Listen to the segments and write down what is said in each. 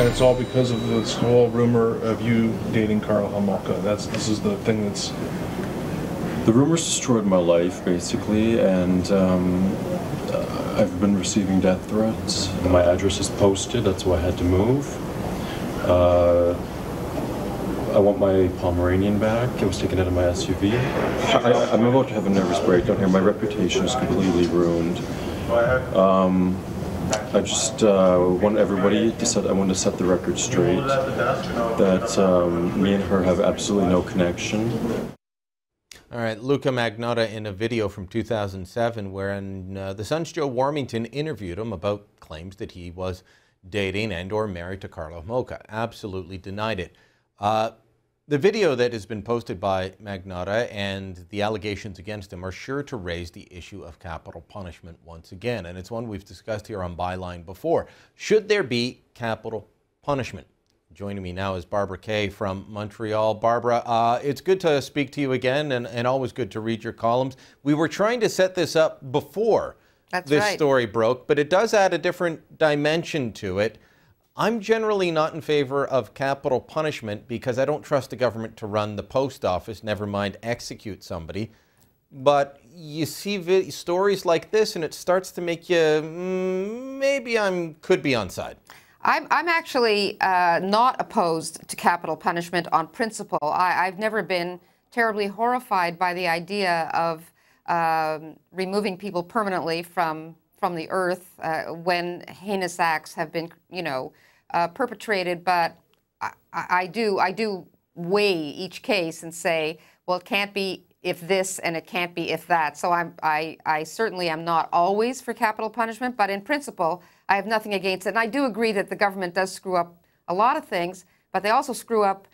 And it's all because of this whole rumor of you dating Karl Homolka. This is the thing that's... The rumors destroyed my life, basically, and I've been receiving death threats. My address is posted, that's why I had to move. I want my Pomeranian back. It was taken out of my SUV. I'm about to have a nervous breakdown here. My reputation is completely ruined. I just want everybody to set, I want to set the record straight that me and her have absolutely no connection. All right, Luka Magnotta in a video from 2007 wherein the Sun's Joe Warmington interviewed him about claims that he was dating and or married to Karl Homolka. Absolutely denied it. The video that has been posted by Magnotta and the allegations against him are sure to raise the issue of capital punishment once again, and it's one we've discussed here on Byline before. Should there be capital punishment? Joining me now is Barbara Kay from Montreal. Barbara, it's good to speak to you again, and always good to read your columns. We were trying to set this up before this story broke, but it does add a different dimension to it. I'm generally not in favor of capital punishment because I don't trust the government to run the post office, never mind execute somebody. But you see stories like this and it starts to make you, maybe could be on side. I'm actually not opposed to capital punishment on principle. I've never been terribly horrified by the idea of removing people permanently from the earth when heinous acts have been, perpetrated. But I do weigh each case and say, well, it can't be if this and it can't be if that. So I certainly am not always for capital punishment, but in principle, I have nothing against it. And I do agree that the government does screw up a lot of things, but they also screw up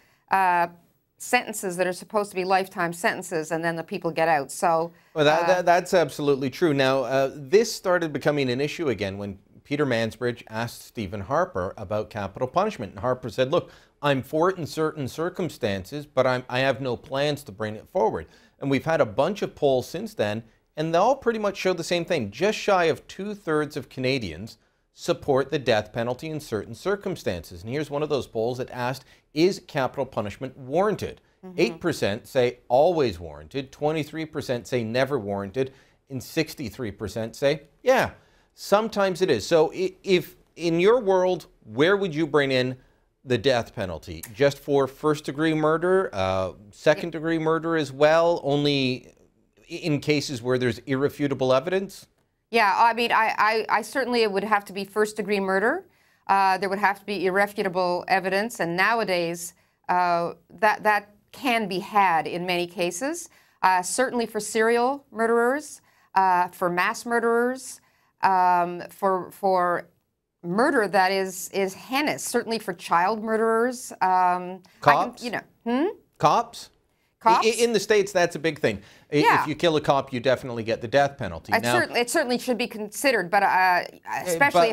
sentences that are supposed to be lifetime sentences, and then the people get out. So well, that's absolutely true. Now, this started becoming an issue again when Peter Mansbridge asked Stephen Harper about capital punishment. And Harper said, look, I'm for it in certain circumstances, but I have no plans to bring it forward. And we've had a bunch of polls since then, and they all pretty much show the same thing. Just shy of 2/3 of Canadians support the death penalty in certain circumstances. And here's one of those polls that asked, is capital punishment warranted? 8% say always warranted, 23% say never warranted, and 63% say, yeah, sometimes it is. So if in your world, where would you bring in the death penalty? Just for first-degree murder, second-degree murder as well, only in cases where there's irrefutable evidence? Yeah, I mean, I certainly, it would have to be first-degree murder. There would have to be irrefutable evidence, and nowadays that can be had in many cases. Certainly for serial murderers, for mass murderers, for murder that is heinous. Certainly for child murderers. Cops? Cops? Cops? In the States, that's a big thing. Yeah. If you kill a cop, you definitely get the death penalty. It certainly should be considered, but especially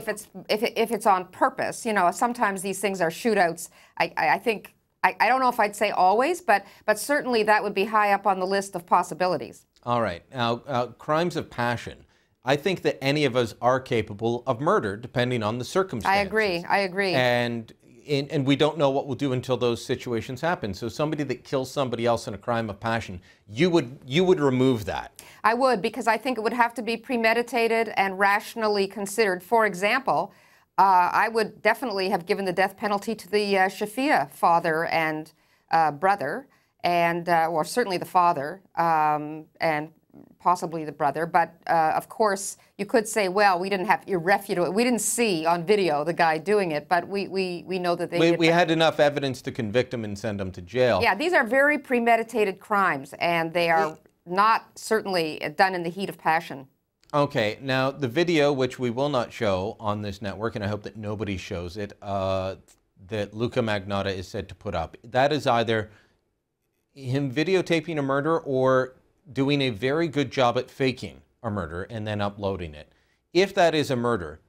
if it's on purpose. Sometimes these things are shootouts. I think I don't know if I'd say always, but certainly that would be high up on the list of possibilities. All right. Now, crimes of passion. I think that any of us are capable of murder, depending on the circumstances. I agree. And we don't know what we'll do until those situations happen. So somebody that kills somebody else in a crime of passion, you would remove that. I would, because I think it would have to be premeditated and rationally considered. For example, I would definitely have given the death penalty to the Shafia father and brother, and or certainly the father, and possibly the brother. But of course, you could say, well, we didn't have irrefutable. We didn't see on video the guy doing it, but we know that we had enough evidence to convict him and send him to jail. Yeah, these are very premeditated crimes, and they are not certainly done in the heat of passion. Okay, now the video, which we will not show on this network, and I hope that nobody shows it, that Luka Magnotta is said to put up, that is either him videotaping a murder or doing a very good job at faking a murder and then uploading it. If that is a murder,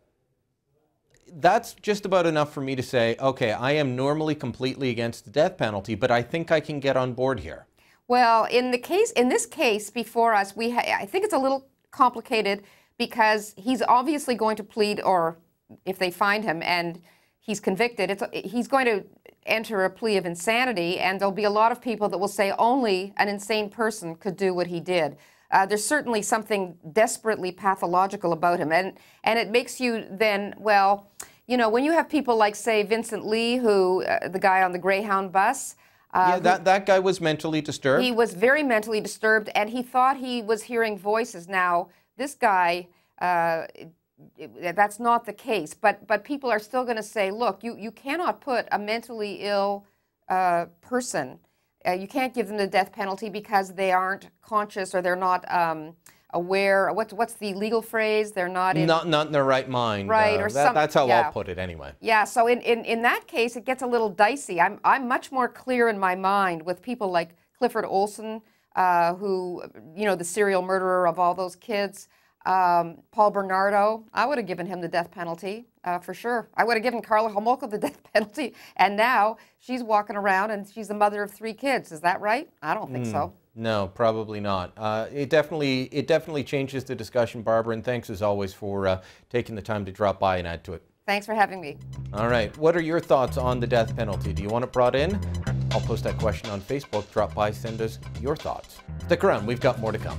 that's just about enough for me to say, okay, I am normally completely against the death penalty, but I think I can get on board here. Well, in this case before us, I think it's a little complicated because he's obviously going to plead, or if they find him, and he's convicted, he's going to enter a plea of insanity, and there'll be a lot of people that will say only an insane person could do what he did. There's certainly something desperately pathological about him, and it makes you then, well, you know, when you have people like, say, Vincent Lee, who, the guy on the Greyhound bus. Yeah, that guy was mentally disturbed. He was very mentally disturbed, and he thought he was hearing voices. Now, this guy, that's not the case, but people are still going to say, look, you cannot put a mentally ill person, you can't give them the death penalty because they aren't conscious or they're not aware. What's the legal phrase? They're not in their right mind. Right, or that's how yeah. I'll put it anyway. Yeah, so in that case, it gets a little dicey. I'm much more clear in my mind with people like Clifford Olson, who, you know, the serial murderer of all those kids. Paul Bernardo, I would have given him the death penalty, for sure. I would have given Carla Homolka the death penalty, and now she's walking around and she's the mother of 3 kids. Is that right? I don't think so. No, probably not. It definitely changes the discussion, Barbara, and thanks as always for taking the time to drop by and add to it. Thanks for having me. All right, what are your thoughts on the death penalty? Do you want it brought in? I'll post that question on Facebook. Drop by, send us your thoughts. Stick around, we've got more to come.